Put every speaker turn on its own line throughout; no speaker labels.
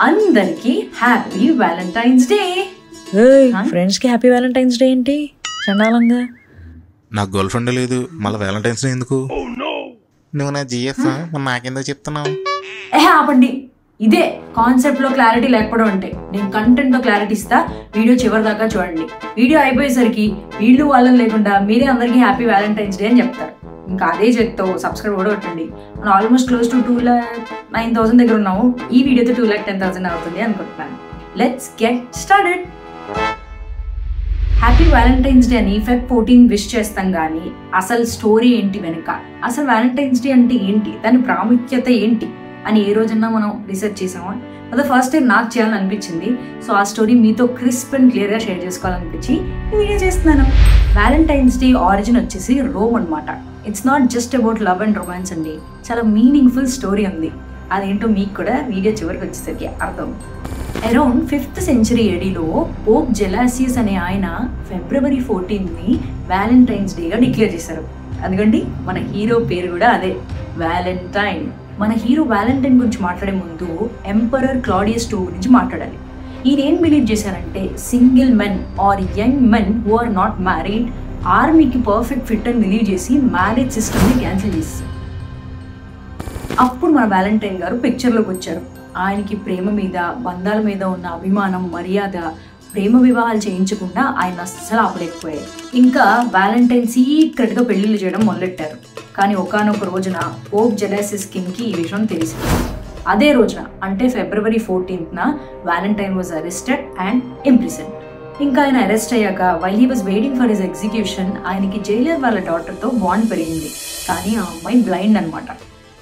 అందరికి happy Valentine's day.
Friends కి happy Valentine's day ఏంటి చండాలంగా?
నాకు గర్ల్ ఫ్రెండ్ లేదు, మళ్ళీ వ్యాలంటైన్స్ డే ఎందుకు? నువ్వు నా జిఎఫ్ నాకెందుకు చెప్తున్నావు?
ఆపండి, ఇదే కాన్సెప్ట్ లో క్లారిటీ లేకపోవడం అంటే. నేను కంటెంట్ తో క్లారిటీ ఇస్తా, వీడియో చివరి దాకా చూడండి. వీడియో అయిపోయేసరికి వీళ్ళు వాళ్ళని లేకుండా మీరే అందరికీ హ్యాపీ వ్యాలంటైన్స్ డే అని చెప్తారు. ఇంకా అదే చెప్తా సబ్స్క్రైబ్ కూడా కొట్టండి. మనం ఆల్మోస్ట్ క్లోజ్ టు 2,09,000 దగ్గర ఉన్నాము. ఈ వీడియోతో 2,10,000 అవుతుంది అనుకుంటున్నాను. Let's get started. Happy Valentine's day అని ఫెబ్ 14 విష్ చేస్తాం కానీ అసలు స్టోరీ ఏంటి వెనుక, అసలు వ్యాలంటైన్స్ డే అంటే ఏంటి, దాని ప్రాముఖ్యత ఏంటి అని ఏ రోజన్నా మనం రీసెర్చ్ చేసామా? అది ఫస్ట్ టైం నాకు చేయాలని అనిపించింది. సో ఆ స్టోరీ మీతో క్రిస్ప్ అండ్ క్లియర్గా షేర్ చేసుకోవాలనిపించి ఈ వీడియో చేస్తున్నాను. వ్యాలంటైన్స్ డే ఆరిజిన్ వచ్చేసి రోమ్ అనమాట. It's not just about love and romance అండి, చాలా మీనింగ్ఫుల్ స్టోరీ ఉంది. అదేంటో మీకు కూడా వీడియో చివరికి వచ్చేసరికి అర్థం. అరౌండ్ 5th century ADలో పోప్ జెలాసియస్ అనే ఆయన February 14ని వ్యాలంటైన్స్ డేగా డిక్లేర్ చేశారు. అందుకండి మన హీరో పేరు కూడా అదే, వ్యాలంటైన్. మన హీరో వ్యాలంటైన్ గురించి మాట్లాడే ముందు ఎంపరర్ క్లాడియస్ II గురించి మాట్లాడాలి. ఈయన ఏం బిలీవ్ చేశారంటే single men or young men who are not married ఆర్మీకి పర్ఫెక్ట్ ఫిట్ అని బిలీవ్ చేసి మ్యారేజ్ సిస్టమ్ని క్యాన్సిల్ చేస్తారు. అప్పుడు మన వ్యాలంటైన్ గారు పిక్చర్లోకి వచ్చారు. ఆయనకి ప్రేమ మీద, బంధాల మీద ఉన్న అభిమానం, మర్యాద, ప్రేమ వివాహాలు చేయించకుండా ఆయన అస్సలు ఆపలేకపోయారు. ఇంకా వ్యాలంటైన్ సీక్రెట్గా పెళ్లిళ్ళు చేయడం మొదలెట్టారు. కానీ ఒకానొక రోజున పోప్ జెలాసియస్ కింగ్కి ఈ విషయం తెలిసింది. అదే రోజున అంటే February 14న Valentine was arrested and imprisoned. ఇంకా ఆయన అరెస్ట్ అయ్యాక while he was waiting for his execution ఆయనకి జైలర్ వాళ్ళ డాటర్తో బాండ్ పెరిగింది. కానీ ఆ అమ్మాయి బ్లైండ్ అనమాట.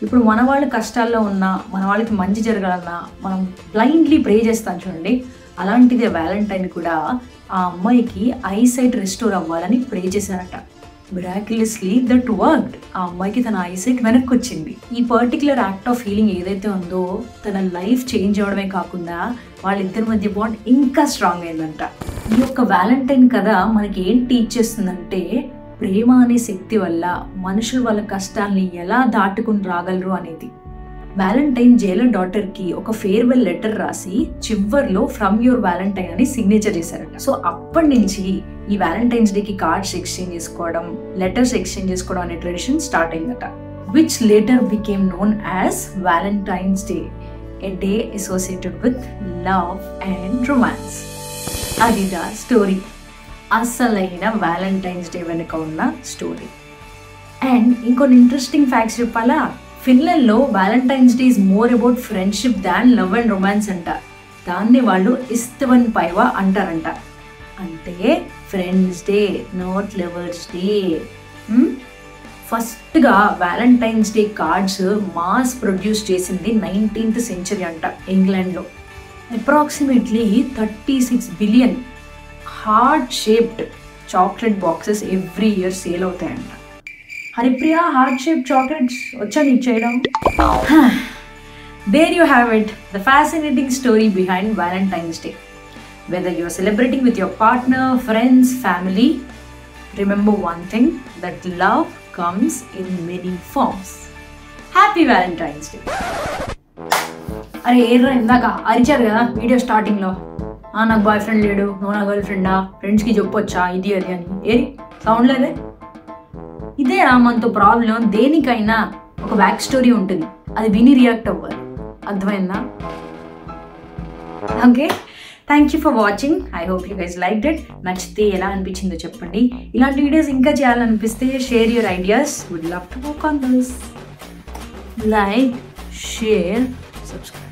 ఇప్పుడు మన వాళ్ళు కష్టాల్లో ఉన్నా, మన వాళ్ళకి మంచి జరగాలన్నా మనం బ్లైండ్లీ ప్రే చేస్తాం చూడండి. అలాంటిదే వ్యాలంటైన్ కూడా ఆ అమ్మాయికి ఐసైట్ రెస్టోర్ అవ్వాలని ప్రే చేశారట. Miraculously that worked. ఆ అమ్మాయికి తన ఐసైట్ వెనక్కి వచ్చింది. ఈ పర్టికులర్ యాక్ట్ ఆఫ్ హీలింగ్ ఏదైతే ఉందో తన లైఫ్ చేంజ్ అవడమే కాకుండా వాళ్ళిద్దరి మధ్య బాండ్ ఇంకా స్ట్రాంగ్ అయిందంట. ఈ యొక్క వ్యాలంటైన్ కథ మనకి ఏం టీచ్ చేస్తుందంటే ప్రేమ అనే శక్తి వల్ల మనుషులు వాళ్ళ కష్టాల్ని ఎలా దాటుకుని రాగలరు అనేది. వ్యాలంటైన్ జైలర్ డాటర్కి ఒక ఫేర్వెల్ లెటర్ రాసి చివర్లో ఫ్రమ్ యువర్ వ్యాలంటైన్ అని సిగ్నేచర్ చేశారట. సో అప్పటి నుంచి ఈ వ్యాలంటైన్స్ డేకి కార్డ్స్ ఎక్స్చేంజ్ చేసుకోవడం, లెటర్స్ ఎక్స్చేంజ్ చేసుకోవడం అనే ట్రెడిషన్ స్టార్ట్ అయిందట. Which later became known as Valentine's day, a day associated with love and romance. అదిదా స్టోరీ, అసలైన వ్యాలంటైన్స్ డే వెనుక ఉన్న స్టోరీ. అండ్ ఇంకొన్ని ఇంట్రెస్టింగ్ ఫ్యాక్ట్స్ చెప్పాలా? ఫిన్లాండ్లో Valentine's day is more about friendship than love and romance అంట. దాన్ని వాళ్ళు ఇస్తవన్ పైవా అంటారంట. అంటే friends day, not lovers day. ఫస్ట్గా Valentine's day cards mass produce చేసింది 19th century అంట ఇంగ్లాండ్లో. Approximately 36 billion heart shaped chocolate boxes every year sale అవుతాయంట. హరిప్రియ, హార్ట్ షేప్ చాక్లెట్స్ వచ్చా నీకు చేయడం? There you have it, the fascinating story behind Valentine's Day. Whether you are celebrating with your partner, friends, family, remember one thing, that love comes in many forms. Happy Valentine's Day. అరే ఏర్రా, ఇందాక అరిచారు కదా video స్టార్టింగ్లో, నాకు boy friend లేడు, నువ్వు నా girl ఫ్రెండా, ఫ్రెండ్స్కి చెప్పొచ్చా ఇది అది అని. ఏరి సౌండ్ లేదే? ఇదే రా మనతో ప్రాబ్లం. దేనికైనా ఒక బ్యాక్ స్టోరీ ఉంటుంది, అది విని రియాక్ట్ అవ్వాలి. అర్థమైందా? Okay, thank you for watching. I hope you guys liked it. నచ్చితే ఎలా అనిపించిందో చెప్పండి. ఇలాంటి వీడియోస్ ఇంకా చేయాలనిపిస్తే share your ideas. Would love to work on this. Like, share, subscribe.